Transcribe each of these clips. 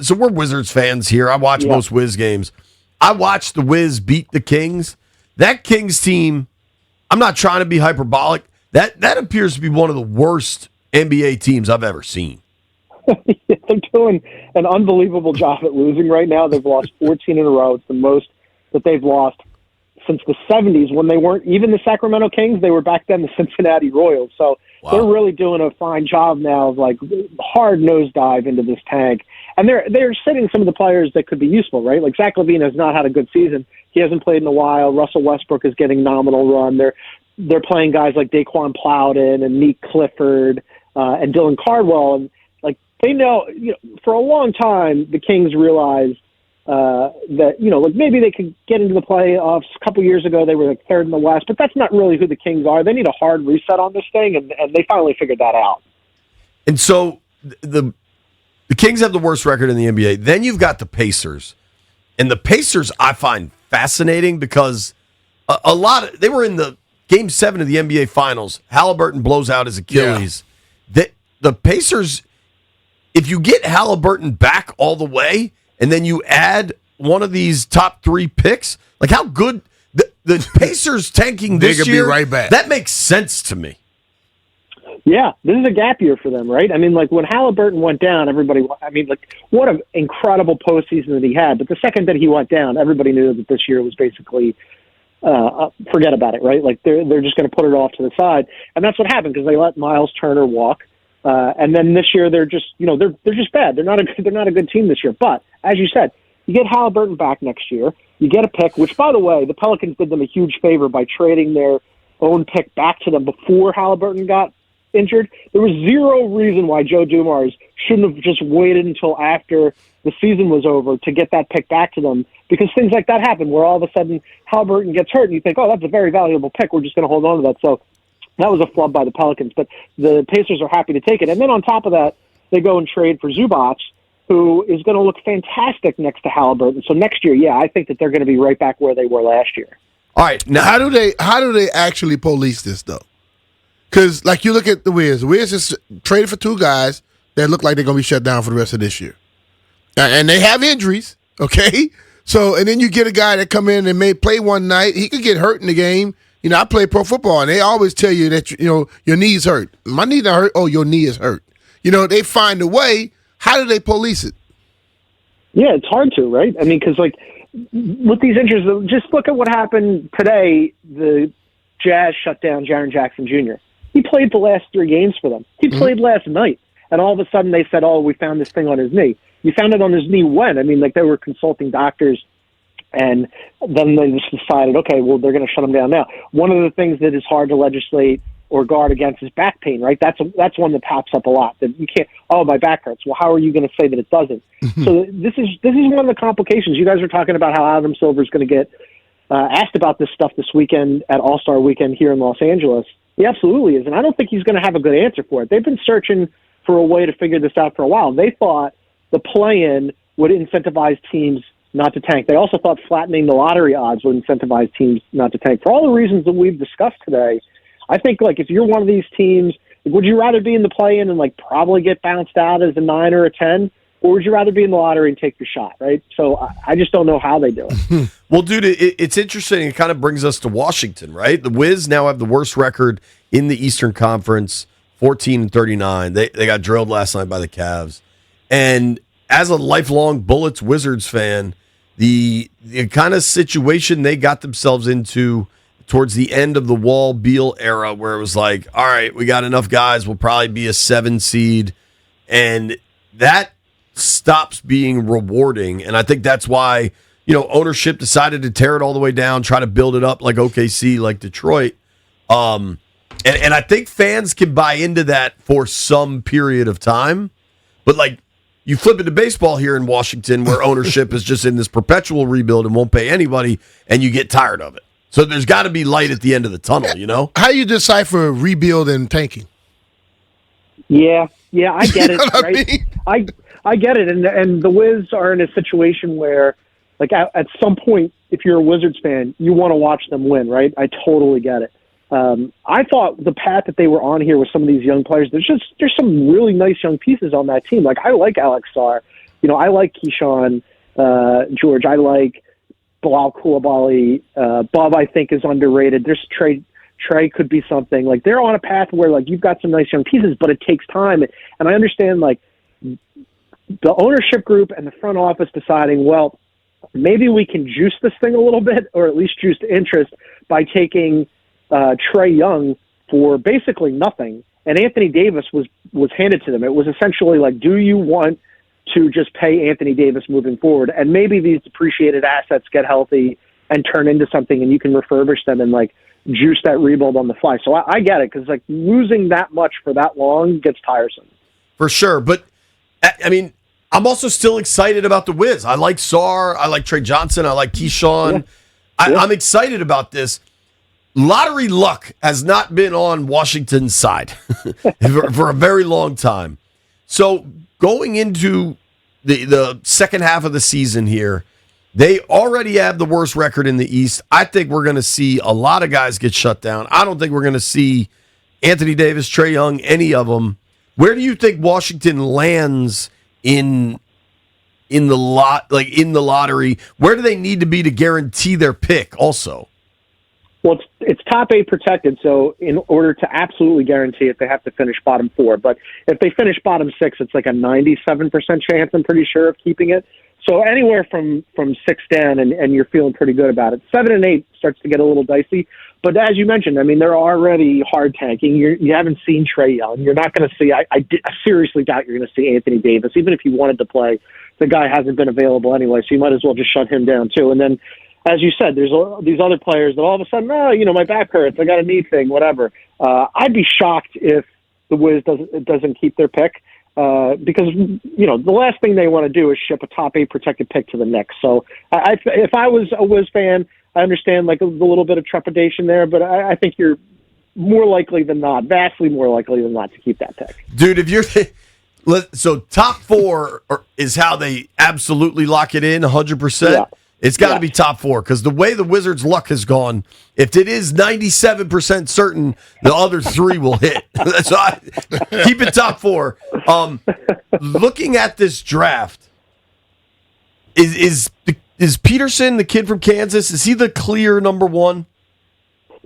so we're Wizards fans here. I watch most Wiz games. I watched the Wiz beat the Kings. That Kings team, I'm not trying to be hyperbolic. That appears to be one of the worst NBA teams I've ever seen. They're doing an unbelievable job at losing right now. They've lost 14 in a row. It's the most that they've lost since the 70s when they weren't even the Sacramento Kings. They were back then the Cincinnati Royals. So they're really doing a fine job now of like hard nosedive into this tank. And they're sitting some of the players that could be useful, right? Like Zach LaVine has not had a good season. He hasn't played in a while. Russell Westbrook is getting nominal run. They're playing guys like Daquan Plowden and Neek Clifford and Dylan Cardwell. And like they know, for a long time, the Kings realized that, like maybe they could get into the playoffs. A couple years ago, they were like third in the West, but that's not really who the Kings are. They need a hard reset on this thing, and they finally figured that out. And so the Kings have the worst record in the NBA. Then you've got the Pacers. And the Pacers I find fascinating because they were in the Game 7 of the NBA Finals. Halliburton blows out his Achilles. Yeah. The Pacers, if you get Halliburton back all the way, and then you add one of these top 3 picks, like how good the Pacers tanking this year, be right back. That makes sense to me. Yeah, this is a gap year for them, right? I mean, like when Halliburton went down, what an incredible postseason that he had. But the second that he went down, everybody knew that this year was basically forget about it, right? Like they're just going to put it off to the side, and that's what happened because they let Miles Turner walk, and then this year they're just they're just bad. They're not a good team this year. But as you said, you get Halliburton back next year, you get a pick, which by the way, the Pelicans did them a huge favor by trading their own pick back to them before Halliburton got injured. There was zero reason why Joe Dumars shouldn't have just waited until after the season was over to get that pick back to them, because things like that happen where all of a sudden Halliburton gets hurt and you think, oh, that's a very valuable pick. We're just going to hold on to that. So that was a flub by the Pelicans, but the Pacers are happy to take it. And then on top of that, they go and trade for Zubac, who is going to look fantastic next to Halliburton. So next year, I think that they're going to be right back where they were last year. All right. Now, how do they actually police this, though? Because, like, you look at the Wiz. The Wiz just traded for 2 guys that look like they're going to be shut down for the rest of this year. And they have injuries, okay? So, and then you get a guy that come in and may play one night. He could get hurt in the game. I play pro football, and they always tell you that, your knee's hurt. My knee's not hurt. Oh, your knee is hurt. They find a way. How do they police it? Yeah, it's hard to, right? I mean, because, like, with these injuries, just look at what happened today. The Jazz shut down Jaren Jackson Jr. He played the last 3 games for them. He played last night. And all of a sudden they said, oh, we found this thing on his knee. You found it on his knee when? I mean, like they were consulting doctors, and then they just decided, okay, well, they're going to shut him down now. One of the things that is hard to legislate or guard against is back pain, right? That's one that pops up a lot. That you can't, oh, my back hurts. Well, how are you going to say that it doesn't? So this is one of the complications. You guys were talking about how Adam Silver is going to get asked about this stuff this weekend at All-Star Weekend here in Los Angeles. He absolutely is, and I don't think he's going to have a good answer for it. They've been searching for a way to figure this out for a while. They thought the play-in would incentivize teams not to tank. They also thought flattening the lottery odds would incentivize teams not to tank. For all the reasons that we've discussed today, I think, like, if you're one of these teams, would you rather be in the play-in and, like, probably get bounced out as a 9 or a 10? Or would you rather be in the lottery and take your shot, right? So I just don't know how they do it. Well, dude, it's interesting. It kind of brings us to Washington, right? The Wiz now have the worst record in the Eastern Conference, 14-39. They got drilled last night by the Cavs. And as a lifelong Bullets Wizards fan, the kind of situation they got themselves into towards the end of the Wall Beal era, where it was like, all right, we got enough guys, we'll probably be a 7 seed. And that stops being rewarding, and I think that's why ownership decided to tear it all the way down, try to build it up like OKC, like Detroit, and I think fans can buy into that for some period of time, but like you flip it to baseball here in Washington, where ownership is just in this perpetual rebuild and won't pay anybody, and you get tired of it. So there's got to be light at the end of the tunnel, How do you decipher rebuild and tanking? Yeah, I get it. Right? I get it, and the Wiz are in a situation where, like, at some point, if you're a Wizards fan, you want to watch them win, right? I totally get it. I thought the path that they were on here with some of these young players, there's some really nice young pieces on that team. Like, I like Alex Sarr. I like Keyshawn, George. I like Bilal Coulibaly. Bob, I think, is underrated. There's Trey could be something. Like, they're on a path where, like, you've got some nice young pieces, but it takes time. And I understand, like, the ownership group and the front office deciding, well, maybe we can juice this thing a little bit, or at least juice the interest by taking Trey Young for basically nothing. And Anthony Davis was handed to them. It was essentially like, do you want to just pay Anthony Davis moving forward? And maybe these depreciated assets get healthy and turn into something, and you can refurbish them and, like, juice that rebuild on the fly. So I get it, because, like, losing that much for that long gets tiresome. For sure. But, I mean, I'm also still excited about the Wiz. I like Sarr. I like Trey Johnson. I like Keyshawn. Yeah. I'm excited about this. Lottery luck has not been on Washington's side for a very long time. So going into the second half of the season here, they already have the worst record in the East. I think we're going to see a lot of guys get shut down. I don't think we're going to see Anthony Davis, Trey Young, any of them. Where do you think Washington lands in the lottery? Where do they need to be to guarantee their pick also? Well, it's top 8 protected, so in order to absolutely guarantee it, they have to finish bottom 4. But if they finish bottom 6, it's like a 97% chance, I'm pretty sure, of keeping it. So anywhere from 6 down, and you're feeling pretty good about it. 7 and 8 starts to get a little dicey. But as you mentioned, I mean, they're already hard tanking. You haven't seen Trey Young. You're not going to see. I seriously doubt you're going to see Anthony Davis, even if he wanted to play. The guy hasn't been available anyway, so you might as well just shut him down too. And then, as you said, there's these other players that all of a sudden, my back hurts, I got a knee thing, whatever. I'd be shocked if the Wiz doesn't keep their pick, because the last thing they want to do is ship a top 8 protected pick to the Knicks. So if I was a Wiz fan, I understand, like, a little bit of trepidation there, but I think you're more likely than not, vastly more likely than not, to keep that pick. Dude, if you're so top 4 is how they absolutely lock it in 100%. Yeah. It's got to be top 4, because the way the Wizards' luck has gone, if it is 97% certain, the other 3 will hit. So keep it top 4. Looking at this draft, is Peterson, the kid from Kansas, is he the clear number 1?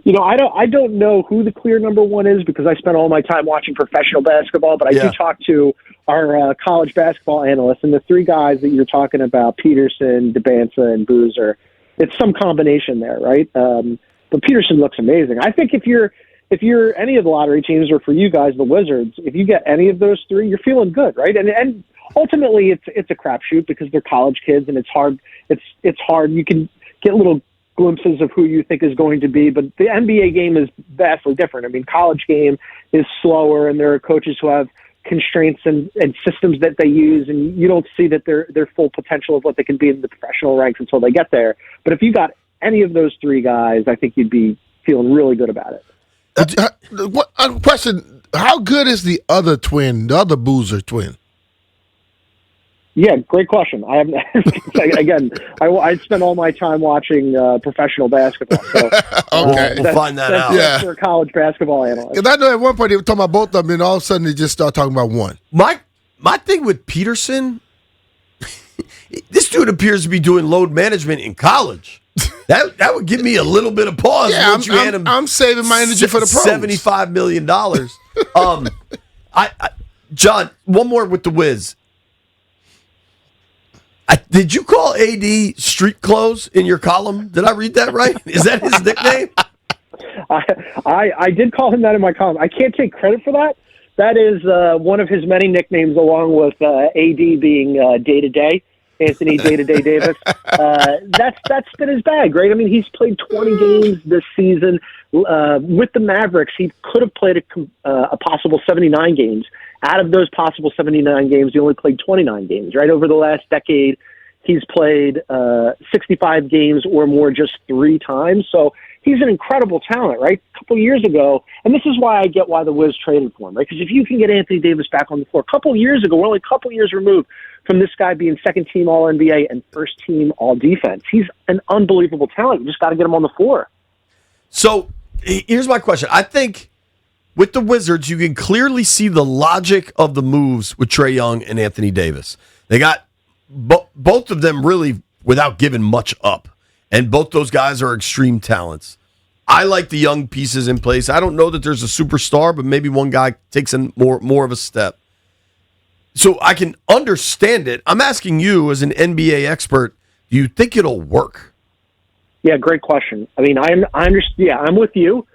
I don't know who the clear number 1 is, because I spent all my time watching professional basketball, but I do talk to our college basketball analysts, and the 3 guys that you're talking about, Peterson, DeBanza, and Boozer, it's some combination there, right? But Peterson looks amazing. I think if you're any of the lottery teams, or for you guys, the Wizards, if you get any of those 3, you're feeling good, right? And ultimately, it's a crapshoot, because they're college kids, and it's hard. It's hard. You can get little glimpses of who you think is going to be, but the NBA game is vastly different. I mean, college game is slower, and there are coaches who have constraints and systems that they use, and you don't see that their full potential of what they can be in the professional ranks until they get there. But if you got any of those 3 guys, I think you'd be feeling really good about it. Question: how good is the other twin, the other Boozer twin? Yeah, great question. I haven't. Again, I spend all my time watching professional basketball. So, okay, we'll find that out. Yeah, for a college basketball analyst. Because I know at one point they were talking about both of them, and all of a sudden they just start talking about one. My thing with Peterson, this dude appears to be doing load management in college. That would give me a little bit of pause. Yeah, I'm saving my energy for the pros. $75 million. John, one more with the Wiz. Did you call AD street clothes in your column? Did I read that right? Is that his nickname? I did call him that in my column. I can't take credit for that. That is one of his many nicknames, along with AD being day-to-day, Anthony Day-to-Day Davis. That's been his bag, right? I mean, he's played 20 games this season. With the Mavericks, he could have played a possible 79 games. Out of those possible 79 games, he only played 29 games, right? Over the last decade, he's played 65 games or more just 3 times. So he's an incredible talent, right? A couple years ago, and this is why I get why the Wiz traded for him, right? Because if you can get Anthony Davis back on the floor, a couple years ago, we're only a couple years removed from this guy being second-team All-NBA and first-team All-Defense. He's an unbelievable talent. You just got to get him on the floor. So here's my question. I think with the Wizards, you can clearly see the logic of the moves with Trae Young and Anthony Davis. They got both of them really without giving much up. And both those guys are extreme talents. I like the young pieces in place. I don't know that there's a superstar, but maybe one guy takes in more of a step. So I can understand it. I'm asking you as an NBA expert, do you think it'll work? Yeah, great question. I mean, I understand. Yeah, I'm with you.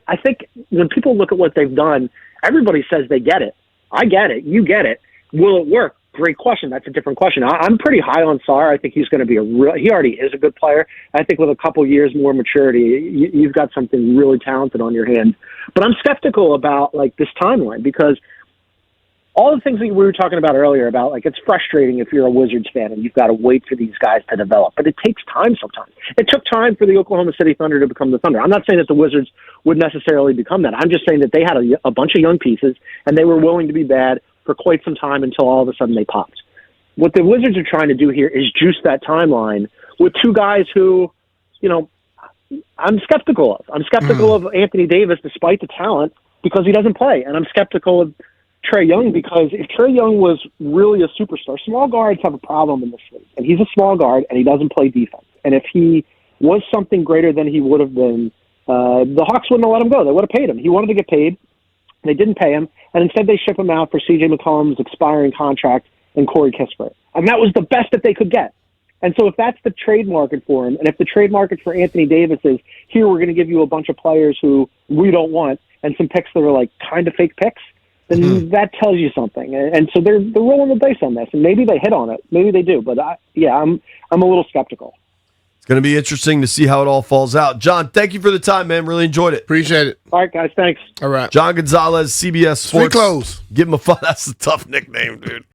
I think when people look at what they've done, everybody says they get it. I get it. You get it. Will it work? Great question. That's a different question. I'm pretty high on Sarr. I think he's going to be he already is a good player. I think with a couple years more maturity, you've got something really talented on your hand. But I'm skeptical about like this timeline because all the things that we were talking about earlier about like it's frustrating if you're a Wizards fan and you've got to wait for these guys to develop. But it takes time sometimes. It took time for the Oklahoma City Thunder to become the Thunder. I'm not saying that the Wizards would necessarily become that. I'm just saying that they had a bunch of young pieces and they were willing to be bad for quite some time until all of a sudden they popped. What the Wizards are trying to do here is juice that timeline with two guys who, you know, I'm skeptical of. I'm skeptical of Anthony Davis despite the talent because he doesn't play. And I'm skeptical of Trae Young because if Trae Young was really a superstar, small guards have a problem in this league. And he's a small guard and he doesn't play defense. And if he was something greater than he would have been, the Hawks wouldn't have let him go. They would have paid him. He wanted to get paid. They didn't pay him, and instead they ship him out for C.J. McCollum's expiring contract and Corey Kispert. And that was the best that they could get. And so if that's the trade market for him, and if the trade market for Anthony Davis is, here we're going to give you a bunch of players who we don't want, and some picks that are like kind of fake picks, then that tells you something. And so they're rolling the dice on this, and maybe they hit on it. Maybe they do. But I'm a little skeptical. Going to be interesting to see how it all falls out. John, thank you for the time, man. Really enjoyed it. Appreciate it. All right, guys. Thanks. All right. John Gonzalez, CBS Sports. Street clothes. Give him a fun. That's a tough nickname, dude.